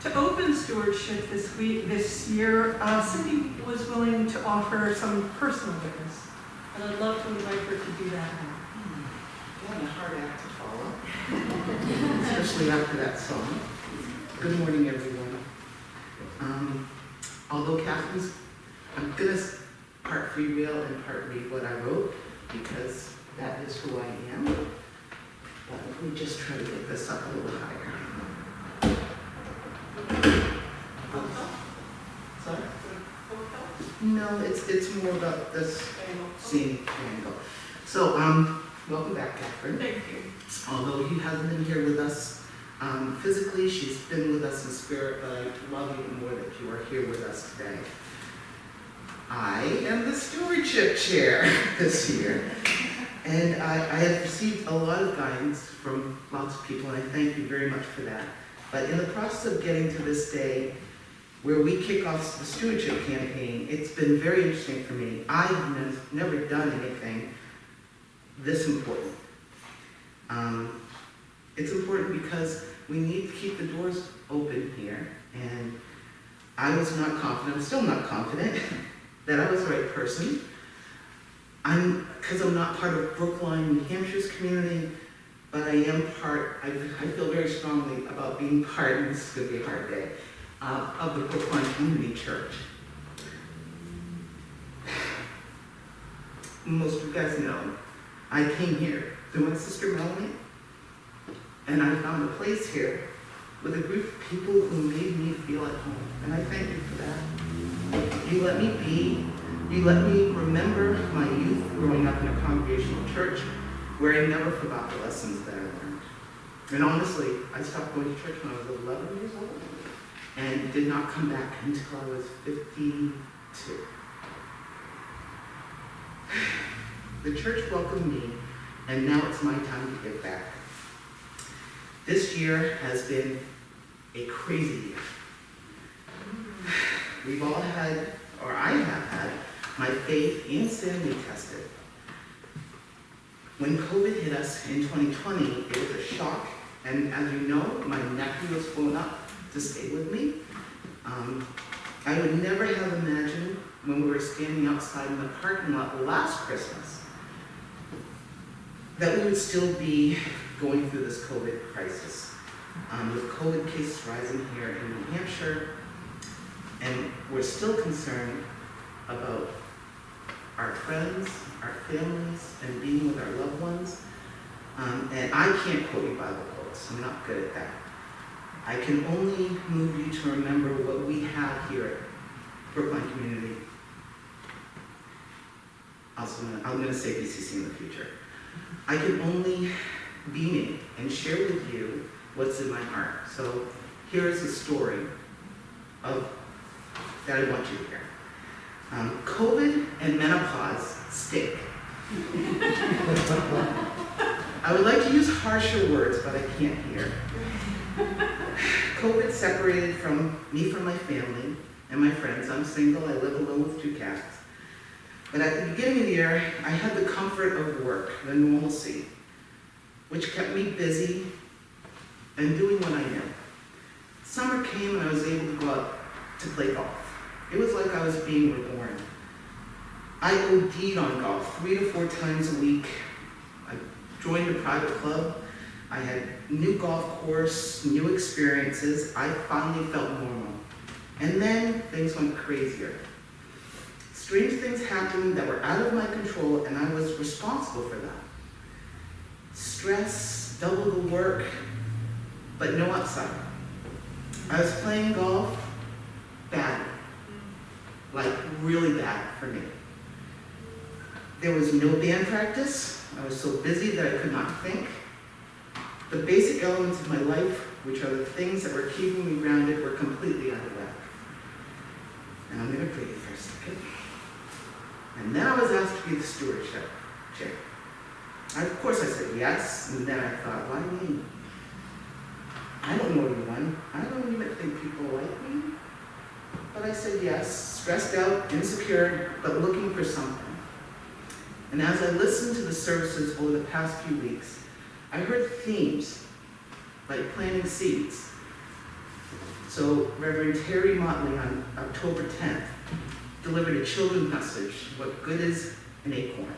To open Stewardship this year, Cindy was willing to offer some personal witness. And I'd love to invite her to do that now. What a hard act to follow, especially after that song. Good morning, everyone. Although Catherine's, I'm going to part freewheel and part read what I wrote, because that is who I am. But let me just try to get this up a little higher. Sorry? No, it's more about this scene angle. So, welcome back, Catherine. Thank you. Although he hasn't been here with us physically, she's been with us in spirit, but I love even more that you are here with us today. I am the stewardship chair this year, and I have received a lot of guidance from lots of people, and I thank you very much for that. But in the process of getting to this day, where we kick off the stewardship campaign, it's been very interesting for me. I have never done anything this important. It's important because we need to keep the doors open here, and I was not confident, I'm still not confident, that I was the right person. Because I'm not part of Brookline, New Hampshire's community, but I am part, I feel very strongly about being part, and this is going to be a hard day, of the Brookline Community Church. Most of you guys know, I came here through my sister Melanie, and I found a place here with a group of people who made me feel at home, and I thank you for that. You let me be, you let me remember my youth growing up in a congregational church where I never forgot the lessons that I learned. And honestly, I stopped going to church when I was 11 years old and did not come back until I was 52. The church welcomed me, and now it's my time to give back. This year has been a crazy year. We've all had, or I have had, my faith and sanity tested. When COVID hit us in 2020, it was a shock, and as you know, my nephew was flown up to stay with me. I would never have imagined when we were standing outside in the parking lot last Christmas that we would still be going through this COVID crisis. With COVID cases rising here in New Hampshire, and we're still concerned about our friends, our families, and being with our loved ones. And I can't quote you Bible quotes, I'm not good at that. I can only move you to remember what we have here at Brookline Community. Also, I'm going to say BCC in the future. I can only be me and share with you what's in my heart. So here is a story that I want you to hear. COVID and menopause stink. I would like to use harsher words, but I can't here. COVID separated me from my family and my friends. I'm single, I live alone with 2 cats. But at the beginning of the year, I had the comfort of work, the normalcy, which kept me busy and doing what I knew. Summer came and I was able to go out to play golf. It was like I was being reborn. I OD'd on golf 3 to 4 times a week. I joined a private club. I had new golf course, new experiences. I finally felt normal. And then things went crazier. Strange things happened that were out of my control, and I was responsible for that. Stress, double the work, but no upside. I was playing golf badly, like really bad for me. There was no band practice. I was so busy that I could not think. The basic elements of my life, which are the things that were keeping me grounded, were completely out of whack. And I'm going to breathe for a second. And then I was asked to be the stewardship chair. Of course I said yes, and then I thought, why me? I don't know anyone. I don't even think people like me. But I said yes, stressed out, insecure, but looking for something. And as I listened to the services over the past few weeks, I heard themes like planting seeds, So Reverend Terry Motley on October 10th delivered a children's message, What Good is an Acorn?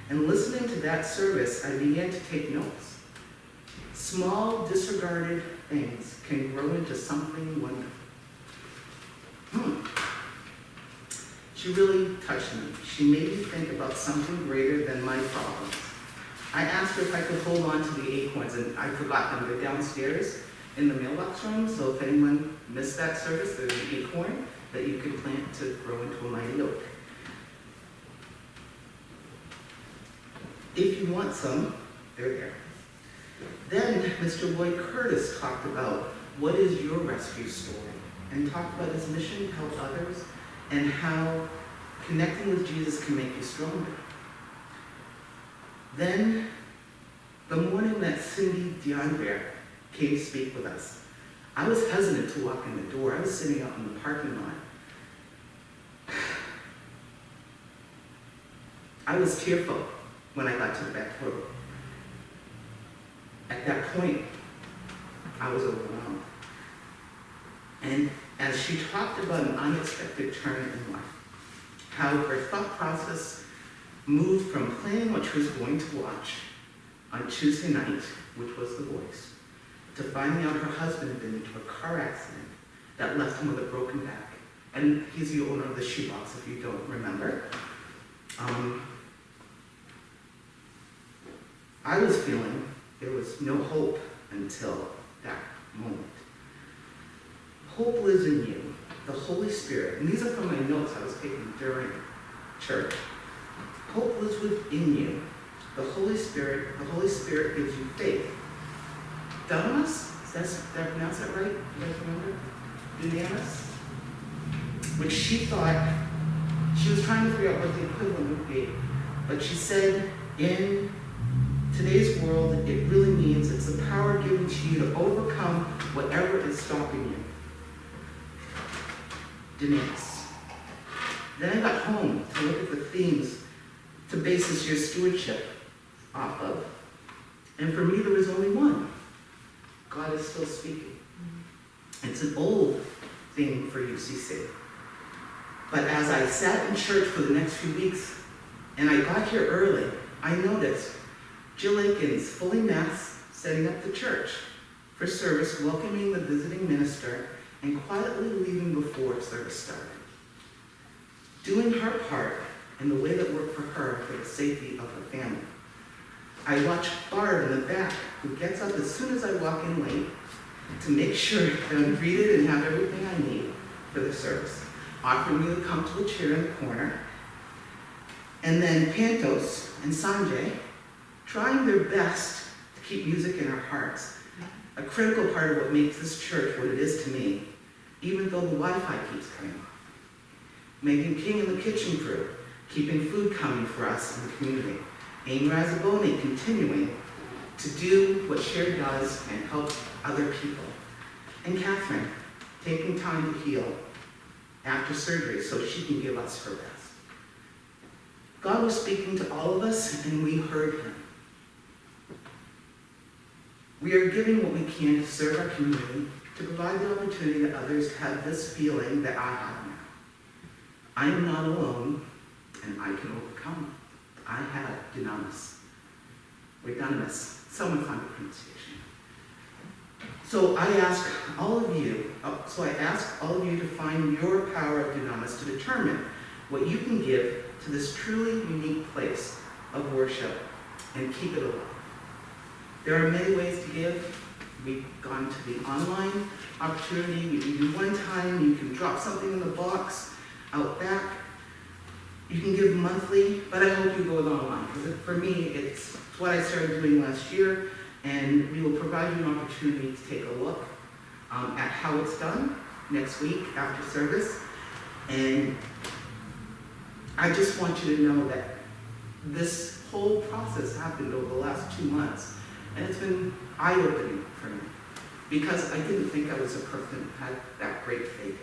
And listening to that service, I began to take notes. Small, disregarded things can grow into something wonderful. She really touched me. She made me think about something greater than my problems. I asked her if I could hold on to the acorns, and I forgot them. They're downstairs in the mailbox room, so if anyone missed that service, there's an acorn that you can plant to grow into a mighty oak. If you want some, they're there. Then Mr. Lloyd Curtis talked about what is your rescue story, and talked about his mission to help others and how connecting with Jesus can make you stronger. Then, the morning that Cindy DeAndre came to speak with us, I was hesitant to walk in the door. I was sitting out in the parking lot. I was tearful when I got to the back row. At that point, I was overwhelmed. And as she talked about an unexpected turn in life, how her thought process moved from planning what she was going to watch on Tuesday night, which was The Voice, to finding out her husband had been into a car accident that left him with a broken back. And he's the owner of the shoebox, if you don't remember. I was feeling there was no hope until that moment. Hope lives in you, the Holy Spirit. And these are from my notes I was taking during church. Hope lives within you, the Holy Spirit. The Holy Spirit gives you faith. Dunamis, did I pronounce that right? You guys remember? Dunamis? Which she thought, she was trying to figure out what the equivalent would be. But she said, in today's world, it really means it's the power given to you to overcome whatever is stopping you. Denise. Then I got home to look at the themes to base this year's stewardship off of. And for me, there was only one. God is still speaking. It's an old theme for UCC. But as I sat in church for the next few weeks, and I got here early, I noticed Jill Aikens fully masked, setting up the church for service, welcoming the visiting minister, and quietly leaving before service started. Doing her part in the way that worked for her for the safety of her family. I watch Barb in the back, who gets up as soon as I walk in late to make sure that I'm greeted and have everything I need for the service, offering me to come to a chair in the corner. And then Pantos and Sanjay, trying their best to keep music in our hearts, a critical part of what makes this church what it is to me, even though the Wi-Fi keeps cutting off. Megan King and the kitchen crew, keeping food coming for us in the community. Amy Razzaboni continuing to do what Shared does and help other people. And Catherine, taking time to heal after surgery so she can give us her best. God was speaking to all of us, and we heard him. We are giving what we can to serve our community, to provide the opportunity that others have this feeling that I have now. I am not alone, and I can overcome. I have dunamis. Or dunamis. Someone find the pronunciation. So I ask all of you to find your power of dunamis to determine what you can give to this truly unique place of worship and keep it alive. There are many ways to give. We've gone to the online opportunity. You can do one time. You can drop something in the box out back. You can give monthly, but I hope you go with online. Because for me, it's what I started doing last year, and we will provide you an opportunity to take a look at how it's done next week after service. And I just want you to know that this whole process happened over the last 2 months, and it's been eye-opening for me, because I didn't think I was a person who had that great faith.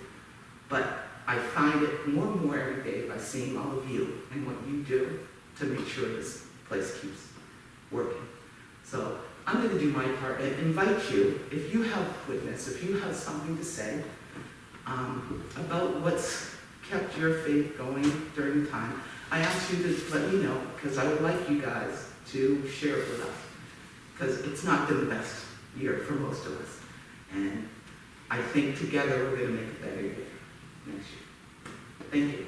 But I find it more and more every day by seeing all of you and what you do to make sure this place keeps working. So I'm going to do my part and invite you, if you have witness, if you have something to say about what's kept your faith going during the time, I ask you to let me know, because I would like you guys to share it with us, because it's not been the best year for most of us. And I think together we're going to make a better year next year. Thank you.